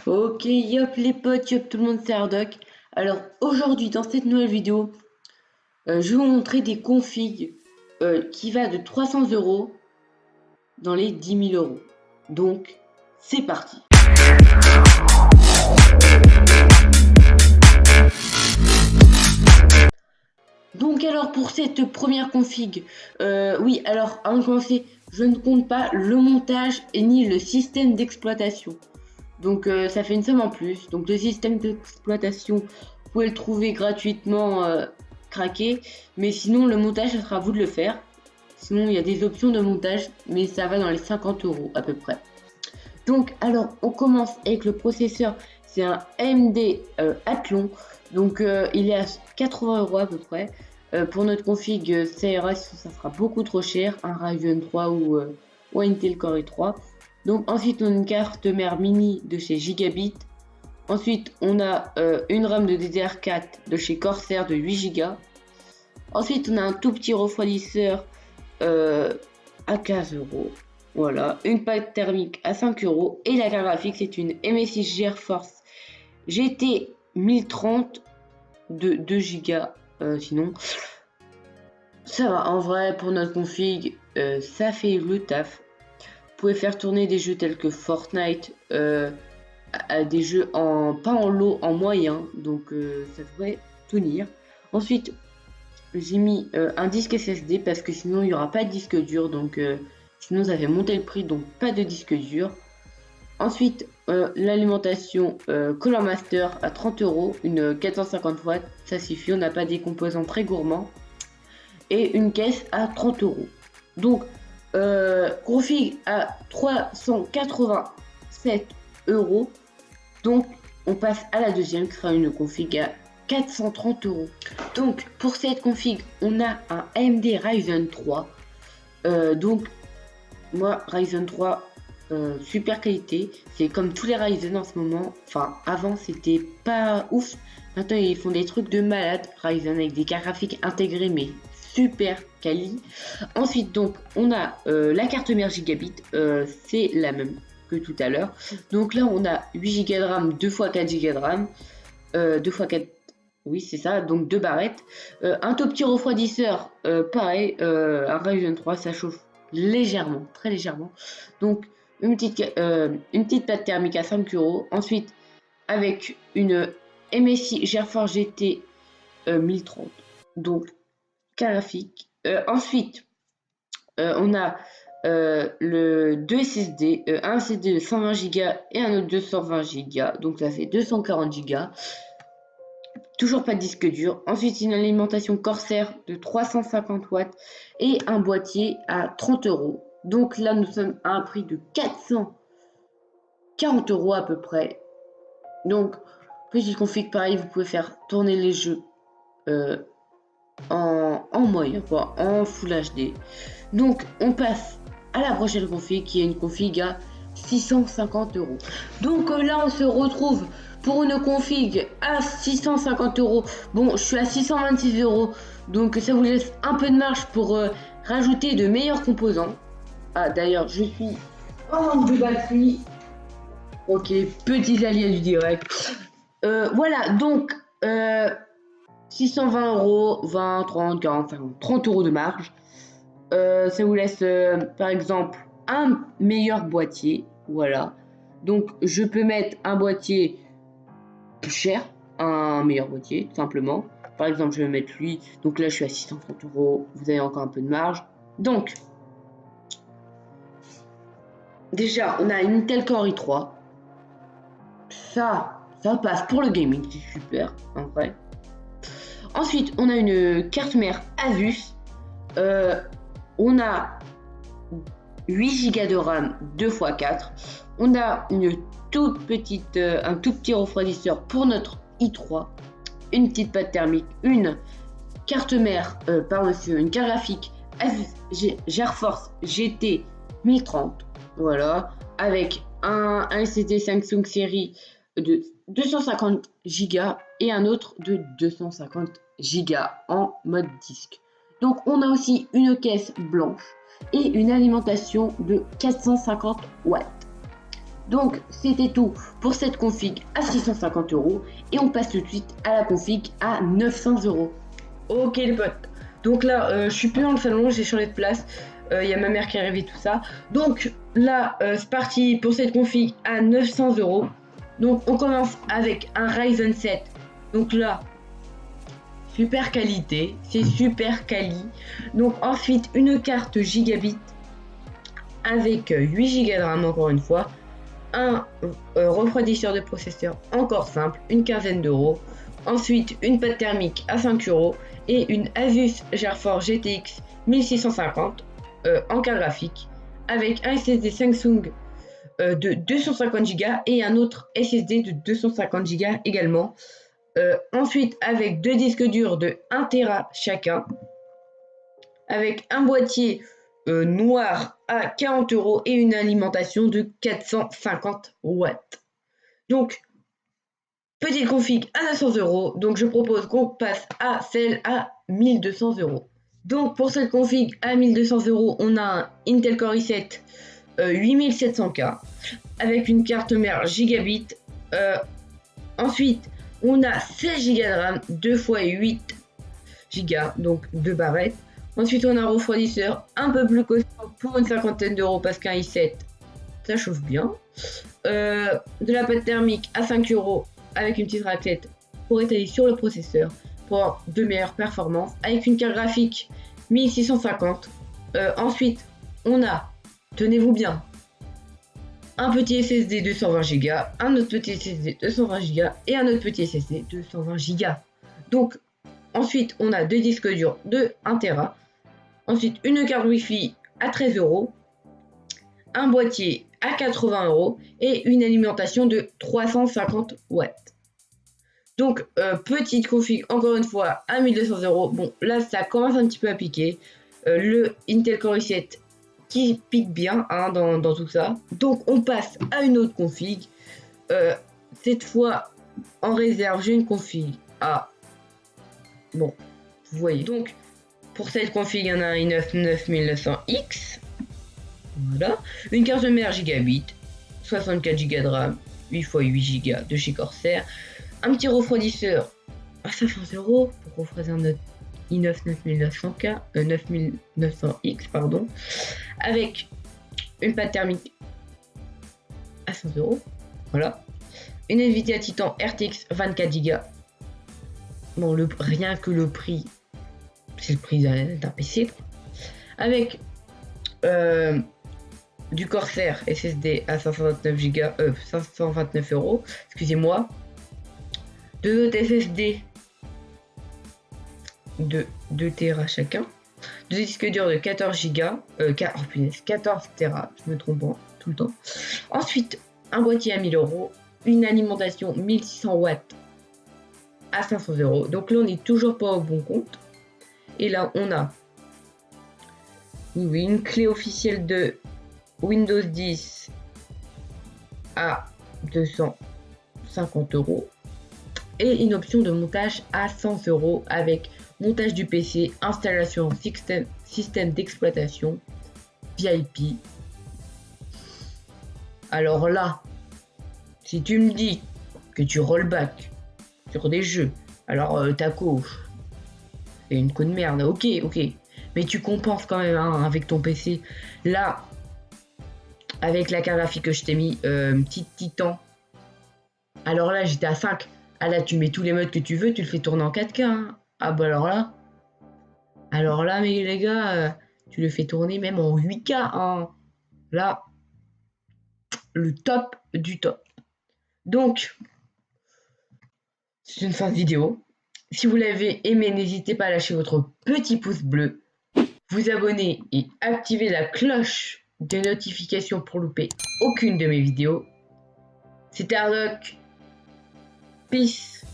Ok, yop les potes, yop tout le monde, c'est Hardoc. Alors aujourd'hui dans cette nouvelle vidéo, je vais vous montrer des configs qui va de 300 € dans les 10 000 €. Donc c'est parti. Donc alors pour cette première config, oui alors avant de commencer, je ne compte pas le montage et ni le système d'exploitation. Donc ça fait une somme en plus. Donc le système d'exploitation, vous pouvez le trouver gratuitement craqué. Mais sinon le montage, ça sera à vous de le faire. Sinon il y a des options de montage, mais ça va dans les 50 € à peu près. Donc alors on commence avec le processeur. C'est un AMD Athlon. Donc il est à 80 € à peu près. Pour notre config CRS, ça sera beaucoup trop cher. Un Ryzen 3 ou Intel Core i3. Donc ensuite on a une carte mère mini de chez Gigabit. Ensuite on a une RAM de DDR4 de chez Corsair de 8 Go. Ensuite on a un tout petit refroidisseur à 15 €. Voilà, une pâte thermique à 5 € et la carte graphique c'est une MSI GeForce GT 1030 de 2 Go. Sinon ça va, en vrai pour notre config ça fait le taf. Vous pouvez faire tourner des jeux tels que Fortnite, à des jeux pas en low, en moyen, donc ça devrait tenir. Ensuite, j'ai mis un disque SSD parce que sinon il n'y aura pas de disque dur, donc sinon ça fait monter le prix, donc pas de disque dur. Ensuite, l'alimentation Color Master à 30 €, une 450 watts, ça suffit, on n'a pas des composants très gourmands. Et une caisse à 30 €. Donc, config à 387 €. Donc, on passe à la deuxième qui sera une config à 430 €. Donc, pour cette config, on a un AMD Ryzen 3. Donc, moi, Ryzen 3, super qualité. C'est comme tous les Ryzen en ce moment. Enfin, avant, c'était pas ouf. Maintenant, ils font des trucs de malade. Ryzen avec des cartes graphiques intégrées, mais super quali. Ensuite, donc, on a la carte mère Gigabit. C'est la même que tout à l'heure. Donc là, on a 8 Go de RAM, 2 x 4 Go de RAM. 2 x 4, oui, c'est ça. Donc 2 barrettes. Un tout petit refroidisseur, pareil. Un Ryzen 3, ça chauffe légèrement, très légèrement. Donc, une petite pâte thermique à 5 €. Ensuite, avec une MSI GeForce GT 1030. Donc, graphique. Ensuite, on a le 2 SSD, un SSD de 120 Go et un autre de 220 Go. Donc, ça fait 240 Go. Toujours pas de disque dur. Ensuite, une alimentation Corsair de 350 watts et un boîtier à 30 €. Donc là, nous sommes à un prix de 440 € à peu près. Donc, petite config pareil, vous pouvez faire tourner les jeux en moyen, quoi, en Full HD. Donc, on passe à la prochaine config qui est une config à 650 €. Donc là, on se retrouve pour une config à 650 €. Bon, je suis à 626 €, donc ça vous laisse un peu de marge pour rajouter de meilleurs composants. Ah, d'ailleurs, je suis en manque de batterie. Ok, petits alliés du direct. Voilà, donc 620 €, 20, 30, 40, 50, 30 € de marge. Ça vous laisse par exemple un meilleur boîtier. Voilà. Donc je peux mettre un boîtier plus cher, un meilleur boîtier, tout simplement. Par exemple, je vais mettre lui. Donc là, je suis à 630 €. Vous avez encore un peu de marge. Donc, déjà, on a une Intel Core i3. Ça passe pour le gaming, c'est super, en vrai. Ensuite, on a une carte mère Asus. On a 8 Go de RAM 2 x 4. On a une toute petite, un tout petit refroidisseur pour notre i3. Une petite pâte thermique, une carte mère, une carte graphique GeForce GT 1030. Voilà. Avec un SSD Samsung série de 250 Go et un autre de 250 Go en mode disque. Donc on a aussi une caisse blanche et une alimentation de 450 watts. Donc c'était tout pour cette config à 650 € et on passe tout de suite à la config à 900 €. Ok les potes, donc là je suis plus dans le salon, j'ai changé de place, il y a ma mère qui est arrivée, tout ça. Donc là c'est parti pour cette config à 900 €. Donc on commence avec un Ryzen 7. Donc là, super qualité, c'est super quali. Donc ensuite une carte gigabit avec 8 Go de RAM encore une fois, un refroidisseur de processeur encore simple, une quinzaine d'euros. Ensuite une pâte thermique à 5 € et une Asus GeForce GTX 1650 en carte graphique avec un SSD Samsung de 250 Go et un autre SSD de 250 Go également. Ensuite avec deux disques durs de 1 Tera chacun, avec un boîtier noir à 40 € et une alimentation de 450 watts. Donc, petite config à 900 €. Donc, je propose qu'on passe à celle à 1200 €. Donc, pour cette config à 1200 €, on a un Intel Core i7 8700K avec une carte mère gigabit. Ensuite, on a 16 Go de RAM, 2 x 8 Go, donc 2 barrettes. Ensuite, on a un refroidisseur un peu plus costaud pour une cinquantaine d'euros parce qu'un i7, ça chauffe bien. De la pâte thermique à 5 € avec une petite raclette pour étaler sur le processeur pour avoir de meilleures performances. Avec une carte graphique 1650. Ensuite, on a, tenez-vous bien, un petit SSD 220 Go, un autre petit SSD 220 Go et un autre petit SSD 220 Go. Donc, ensuite, on a deux disques durs de 1 Tera. Ensuite, une carte Wi-Fi à 13 €, un boîtier à 80 € et une alimentation de 350 watts. Donc, petite config, encore une fois, à 1200 €. Bon, là, ça commence un petit peu à piquer. Le Intel Core i7 qui pique bien hein, dans tout ça. Donc, on passe à une autre config. Cette fois, en réserve, j'ai une config à... Bon, vous voyez. Donc, pour cette config, il y en a un i9 9900X. Voilà. Une carte mère gigabit, 64 Go de RAM, 8 x 8 Go de chez Corsair. Un petit refroidisseur à 500 € pour refroidir notre i9 9900K, 9900X, pardon. Avec une pâte thermique à 100 €. Voilà. Une Nvidia Titan RTX 24 Go. Bon, rien que le prix, c'est le prix d'un PC. Avec du Corsair SSD à 529 €, excusez-moi. Deux autres SSD de 2 Tera chacun. Deux disques durs de 14 Go. 14 Tera, je me trompe pas, tout le temps. Ensuite, un boîtier à 1000 €. Une alimentation 1600 watts à 500 €. Donc là, on n'est toujours pas au bon compte. Et là, on a une clé officielle de Windows 10 à 250 € et une option de montage à 100 € avec montage du PC, installation système d'exploitation VIP. Alors là, si tu me dis que tu rollback sur des jeux, alors Taco, c'est une conne de merde, ok, mais tu compenses quand même hein, avec ton PC. Là, avec la carte graphique que je t'ai mis, petite Titan, alors là j'étais à 5. Ah là tu mets tous les modes que tu veux, tu le fais tourner en 4K hein. Ah bah alors là mais les gars, tu le fais tourner même en 8K hein. Là, le top du top. Donc, c'est une fin de vidéo. Si vous l'avez aimé, n'hésitez pas à lâcher votre petit pouce bleu, vous abonner et activer la cloche de notification pour louper aucune de mes vidéos. C'était Hardock. Peace.